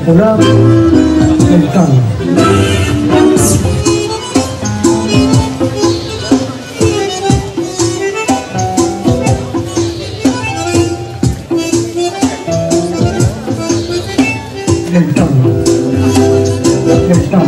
popular del tango. El tango. El tango.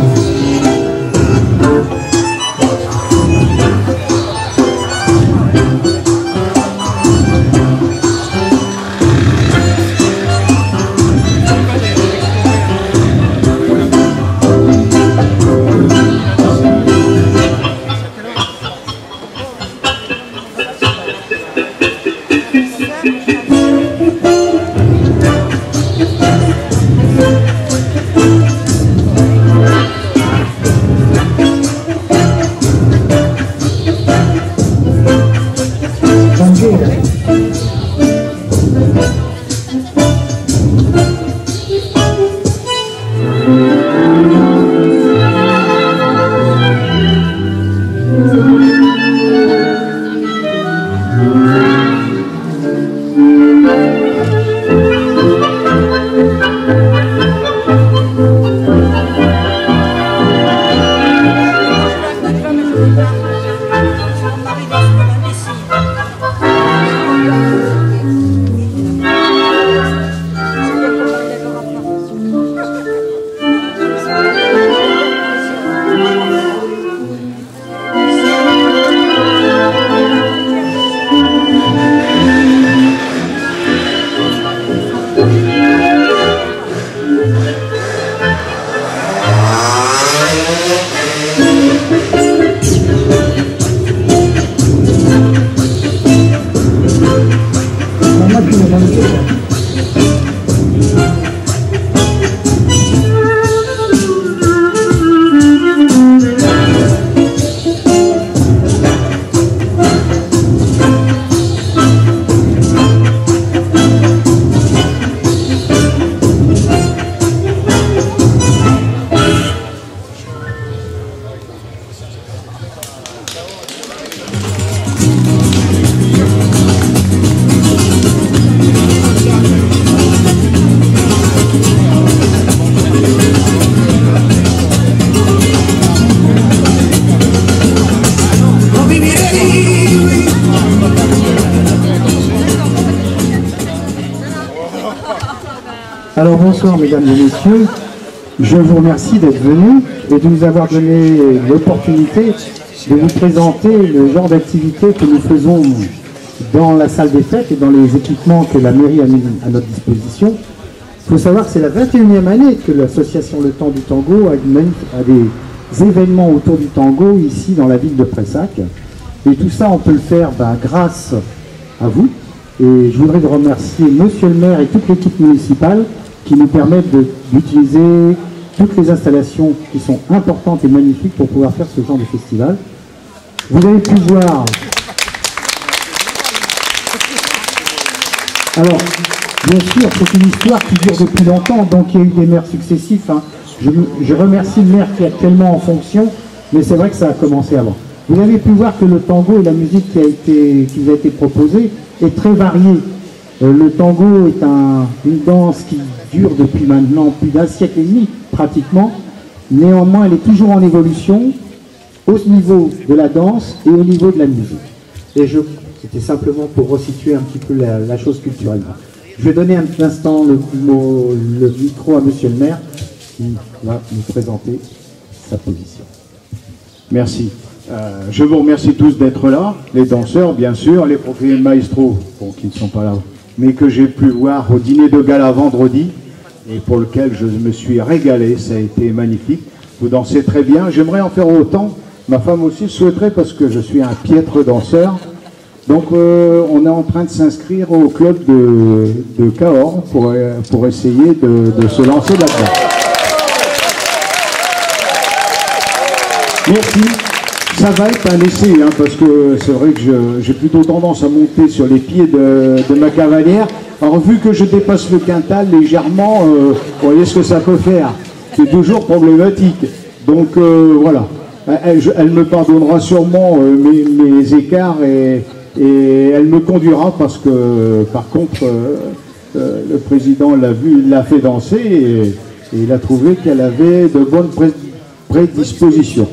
Alors bonsoir mesdames et messieurs, je vous remercie d'être venus et de nous avoir donné l'opportunité de vous présenter le genre d'activité que nous faisons dans la salle des fêtes et dans les équipements que la mairie a mis à notre disposition. Il faut savoir que c'est la 21e année que l'association Le Temps du Tango a des événements autour du tango ici dans la ville de Prayssac. Et tout ça on peut le faire grâce à vous. Et je voudrais remercier monsieur le maire et toute l'équipe municipale qui nous permettent d'utiliser toutes les installations qui sont importantes et magnifiques pour pouvoir faire ce genre de festival. Vous avez pu voir... Alors, bien sûr, c'est une histoire qui dure depuis longtemps, donc il y a eu des maires successifs. Je remercie le maire qui est actuellement en fonction, mais c'est vrai que ça a commencé avant. Vous avez pu voir que le tango et la musique qui vous a été proposée est très variée. Le tango est une danse qui dure depuis maintenant plus d'un siècle et demi, pratiquement. Néanmoins, elle est toujours en évolution, au niveau de la danse et au niveau de la musique. Et c'était simplement pour resituer un petit peu la chose culturellement. Je vais donner un instant le micro à monsieur le maire, qui va nous présenter sa position. Merci. Je vous remercie tous d'être là, les danseurs bien sûr, les profils maestros, bon, qui ne sont pas là, mais que j'ai pu voir au dîner de gala vendredi et pour lequel je me suis régalé, ça a été magnifique. Vous dansez très bien, j'aimerais en faire autant, ma femme aussi souhaiterait parce que je suis un piètre danseur. Donc on est en train de s'inscrire au club de Cahors pour essayer de se lancer là-dedans. Merci. Ça va être un essai, hein, parce que c'est vrai que j'ai plutôt tendance à monter sur les pieds de ma cavalière. Alors vu que je dépasse le quintal légèrement, vous voyez ce que ça peut faire. C'est toujours problématique. Donc voilà, elle me pardonnera sûrement mes écarts et elle me conduira parce que par contre le président l'a vu, il l'a fait danser et il a trouvé qu'elle avait de bonnes prédispositions.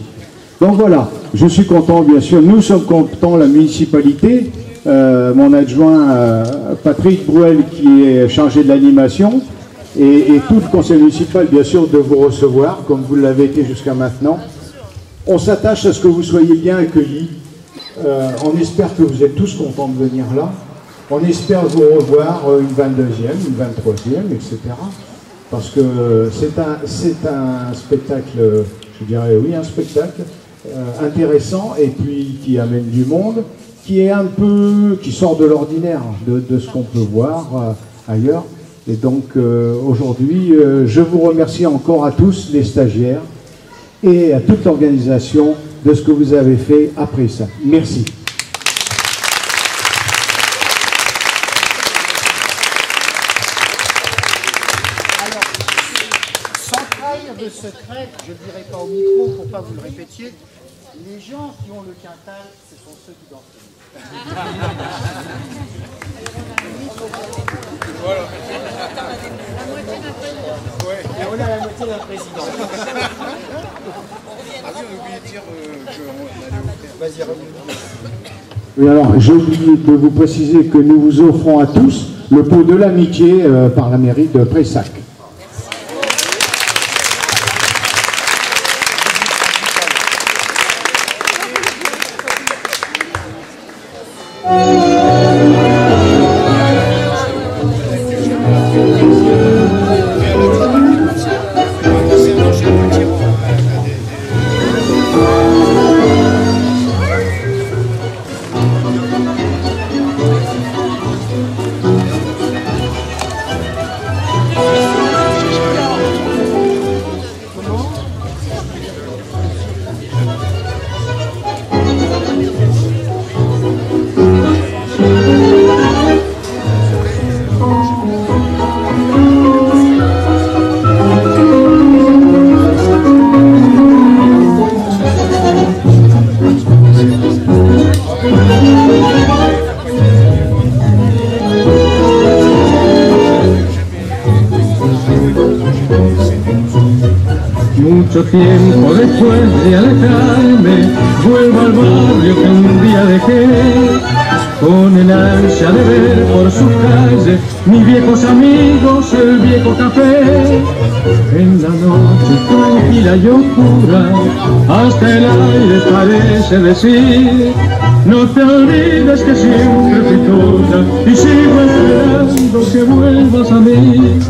Donc voilà, je suis content, bien sûr, nous sommes contents, la municipalité, mon adjoint Patrick Brouel qui est chargé de l'animation et tout le conseil municipal, bien sûr, de vous recevoir, comme vous l'avez été jusqu'à maintenant. On s'attache à ce que vous soyez bien accueillis, on espère que vous êtes tous contents de venir là, on espère vous revoir une 22e, une 23e, etc. Parce que c'est un spectacle, je dirais oui, un spectacle intéressant et puis qui amène du monde, qui est un peu, qui sort de l'ordinaire, de ce qu'on peut voir ailleurs. Et donc aujourd'hui, je vous remercie encore à tous les stagiaires et à toute l'organisation de ce que vous avez fait après ça. Merci. De secret, je ne dirai pas au micro pour pas vous le répétiez, les gens qui ont le quintal, ce sont ceux qui dansent. Voilà. Et on a la moitié d'un président. Ah oui, on a oublié de dire qu'on allait au Vas-y, reviens. Oui, alors j'ai oublié de vous préciser que nous vous offrons à tous le pot de l'amitié par la mairie de Prayssac. Mucho tiempo después de alejarme, vuelvo al barrio que un día dejé, con el ansia de ver por sus calles mis viejos amigos, el viejo café. En la noche tranquila y oscura, hasta el aire parece decir: no te olvides que siempre fui tuya y sigo esperando que vuelvas a mí.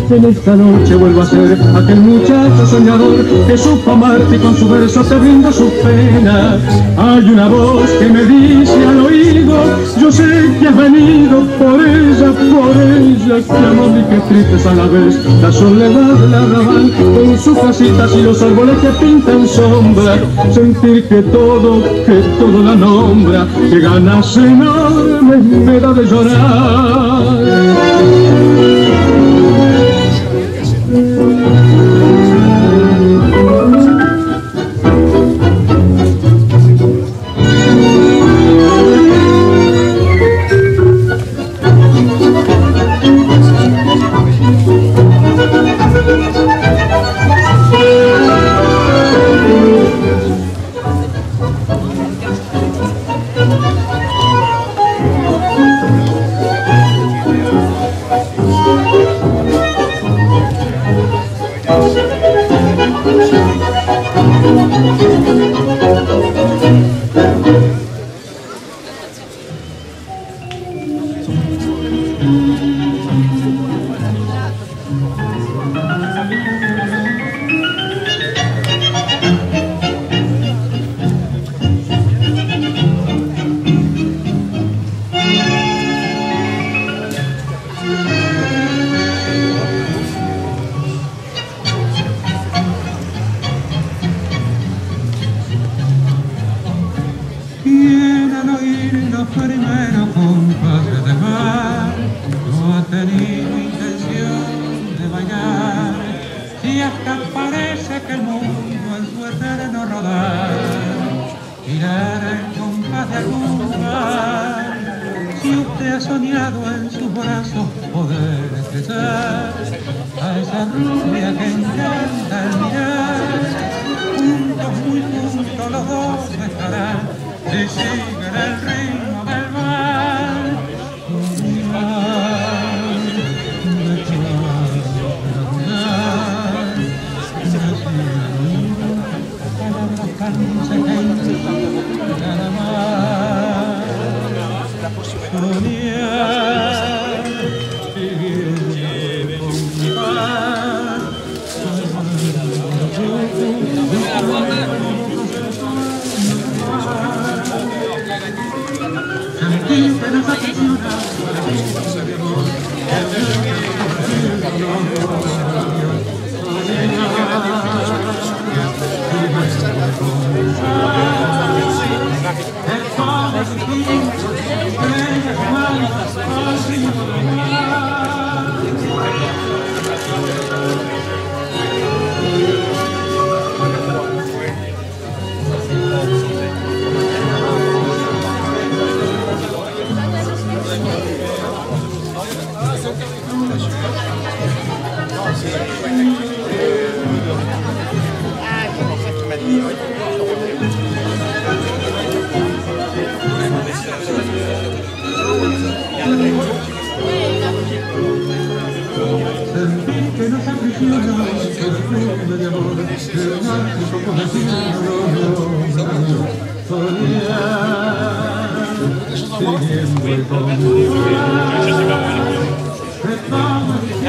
En esta noche vuelvo a ser aquel muchacho soñador que supo amarte y con su verso te brinda sus penas. Hay una voz que me dice al oído: yo sé que has venido por ella, que amor y que tristes a la vez. La soledad del arrabal con sus casitas y los árboles que pintan sombra. Sentir que todo la nombra, que ganas enormes me da de llorar. escribir los primeros compases de mar, no ha tenido intención de bailar, y hasta parece que el mundo en su eterno rodar girara el compás de algún lugar. Si usted ha soñado en sus brazos poder expresar a esa rubia que encanta el mirar, juntos, muy juntos los dos estarán, si siguen el ritmo del mar.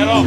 Alors,